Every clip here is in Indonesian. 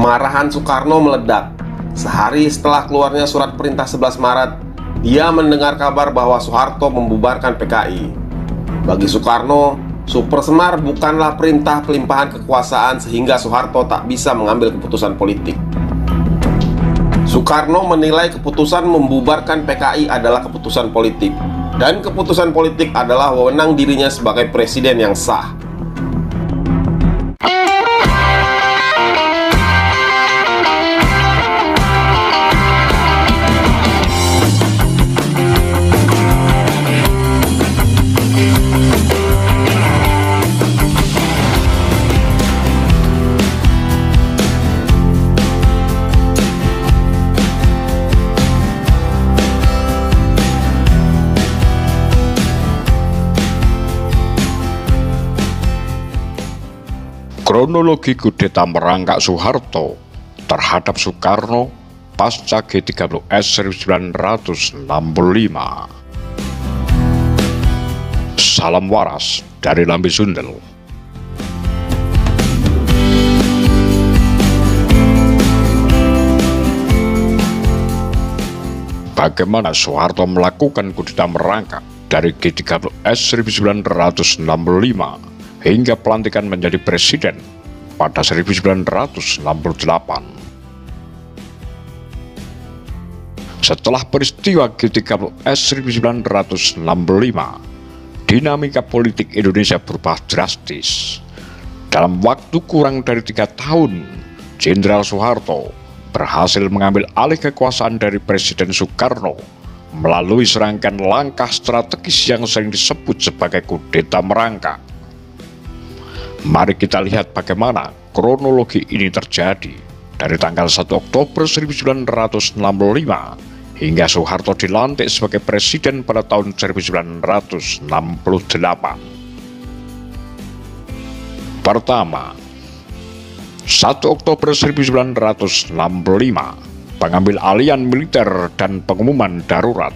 Kemarahan Soekarno meledak. Sehari setelah keluarnya surat perintah 11 Maret, dia mendengar kabar bahwa Soeharto membubarkan PKI. Bagi Soekarno, Super Semar bukanlah perintah pelimpahan kekuasaan sehingga Soeharto tak bisa mengambil keputusan politik. Soekarno menilai keputusan membubarkan PKI adalah keputusan politik, dan keputusan politik adalah wewenang dirinya sebagai presiden yang sah. Kronologi kudeta merangkak Soeharto terhadap Soekarno pasca G30S 1965. Salam waras dari Lambe Sundel. Bagaimana Soeharto melakukan kudeta merangkak dari G30S 1965 hingga pelantikan menjadi presiden pada 1968. Setelah peristiwa G30S 1965, dinamika politik Indonesia berubah drastis. Dalam waktu kurang dari 3 tahun, Jenderal Soeharto berhasil mengambil alih kekuasaan dari Presiden Soekarno melalui serangkaian langkah strategis yang sering disebut sebagai kudeta merangkak. Mari kita lihat bagaimana kronologi ini terjadi dari tanggal 1 Oktober 1965 hingga Soeharto dilantik sebagai presiden pada tahun 1968. Pertama, 1 Oktober 1965, pengambil alihan militer dan pengumuman darurat.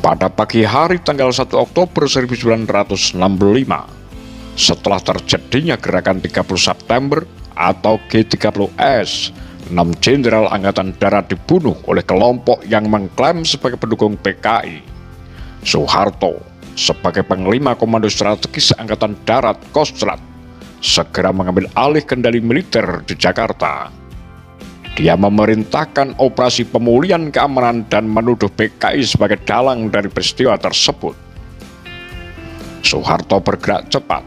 Pada pagi hari tanggal 1 Oktober 1965, setelah terjadinya gerakan 30 September atau G30S, 6 jenderal angkatan darat dibunuh oleh kelompok yang mengklaim sebagai pendukung PKI. Soeharto, sebagai Panglima Komando Strategis Angkatan Darat Kostrad, segera mengambil alih kendali militer di Jakarta. Dia memerintahkan operasi pemulihan keamanan dan menuduh PKI sebagai dalang dari peristiwa tersebut. Soeharto bergerak cepat,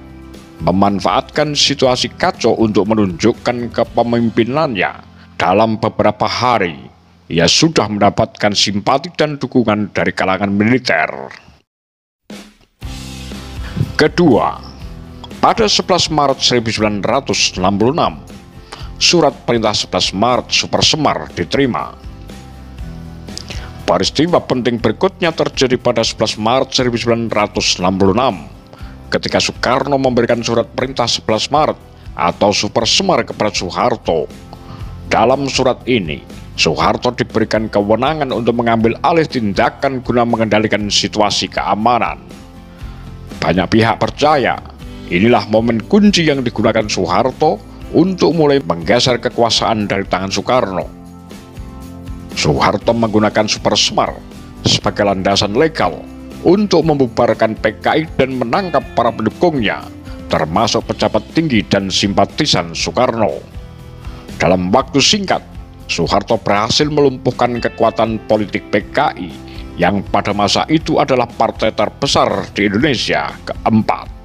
memanfaatkan situasi kacau untuk menunjukkan kepemimpinannya. Dalam beberapa hari, ia sudah mendapatkan simpati dan dukungan dari kalangan militer. Kedua, pada 11 Maret 1966, surat perintah 11 Maret Super Semar diterima. Peristiwa penting berikutnya terjadi pada 11 Maret 1966 ketika Soekarno memberikan surat perintah 11 Maret atau Super Semar kepada Soeharto. Dalam surat ini, Soeharto diberikan kewenangan untuk mengambil alih tindakan guna mengendalikan situasi keamanan. Banyak pihak percaya inilah momen kunci yang digunakan Soeharto untuk mulai menggeser kekuasaan dari tangan Soekarno. Soeharto menggunakan Super Semar sebagai landasan legal untuk membubarkan PKI dan menangkap para pendukungnya, termasuk pejabat tinggi dan simpatisan Soekarno. Dalam waktu singkat, Soeharto berhasil melumpuhkan kekuatan politik PKI yang pada masa itu adalah partai terbesar di Indonesia keempat.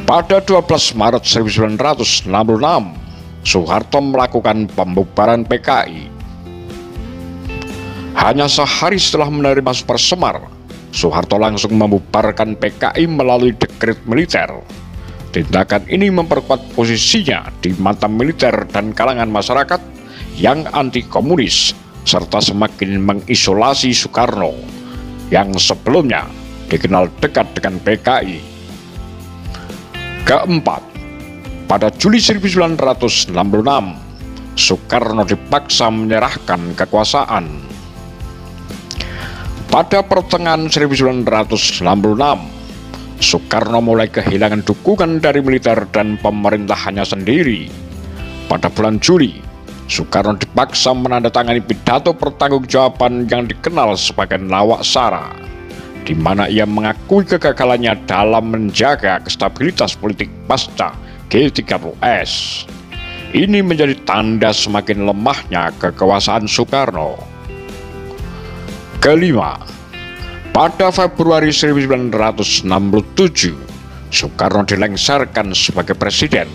Pada 12 Maret 1966, Soeharto melakukan pembubaran PKI. Hanya sehari setelah menerima Super Semar, Soeharto langsung membubarkan PKI melalui dekret militer. Tindakan ini memperkuat posisinya di mata militer dan kalangan masyarakat yang anti-komunis, serta semakin mengisolasi Soekarno, yang sebelumnya dikenal dekat dengan PKI. Keempat, pada Juli 1966, Soekarno dipaksa menyerahkan kekuasaan. Pada pertengahan 1966, Soekarno mulai kehilangan dukungan dari militer dan pemerintahannya sendiri. Pada bulan Juli, Soekarno dipaksa menandatangani pidato pertanggungjawaban yang dikenal sebagai Lawak Sara, di mana ia mengakui kegagalannya dalam menjaga kestabilitas politik pasca G30S. Ini menjadi tanda semakin lemahnya kekuasaan Soekarno. Kelima, pada Februari 1967, Soekarno dilengsarkan sebagai presiden.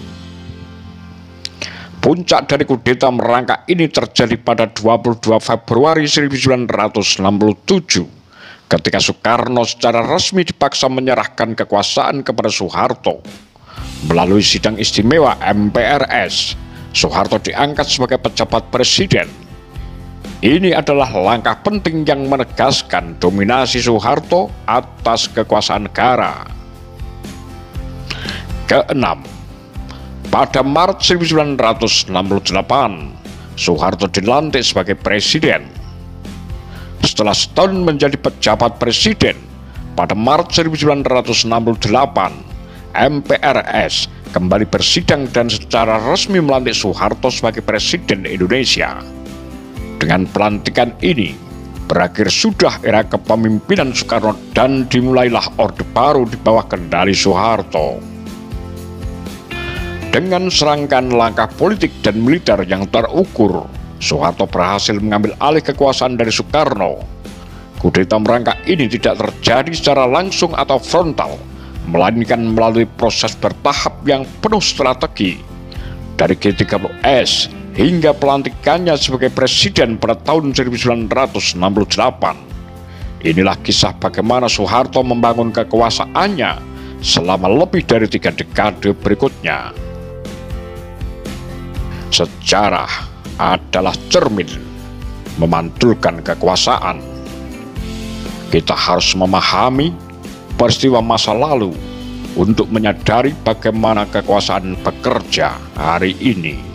Puncak dari kudeta merangkak ini terjadi pada 22 Februari 1967, ketika Soekarno secara resmi dipaksa menyerahkan kekuasaan kepada Soeharto. Melalui sidang istimewa MPRS, Soeharto diangkat sebagai pejabat presiden. Ini adalah langkah penting yang menegaskan dominasi Soeharto atas kekuasaan negara. Keenam, pada Maret 1968, Soeharto dilantik sebagai presiden. Setelah setahun menjadi pejabat presiden, pada Maret 1968, MPRS kembali bersidang dan secara resmi melantik Soeharto sebagai presiden Indonesia. Dengan pelantikan ini, berakhir sudah era kepemimpinan Soekarno dan dimulailah Orde Baru di bawah kendali Soeharto. Dengan serangkaian langkah politik dan militer yang terukur, Soeharto berhasil mengambil alih kekuasaan dari Soekarno. Kudeta merangkak ini tidak terjadi secara langsung atau frontal, melainkan melalui proses bertahap yang penuh strategi. Dari G30S hingga pelantikannya sebagai presiden pada tahun 1968. Inilah kisah bagaimana Soeharto membangun kekuasaannya selama lebih dari 3 dekade berikutnya. Sejarah adalah cermin memantulkan kekuasaan. Kita harus memahami peristiwa masa lalu untuk menyadari bagaimana kekuasaan bekerja hari ini.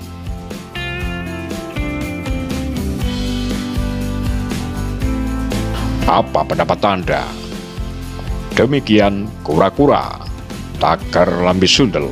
Apa pendapat Anda? Demikian kura-kura, tagar lambe sundel.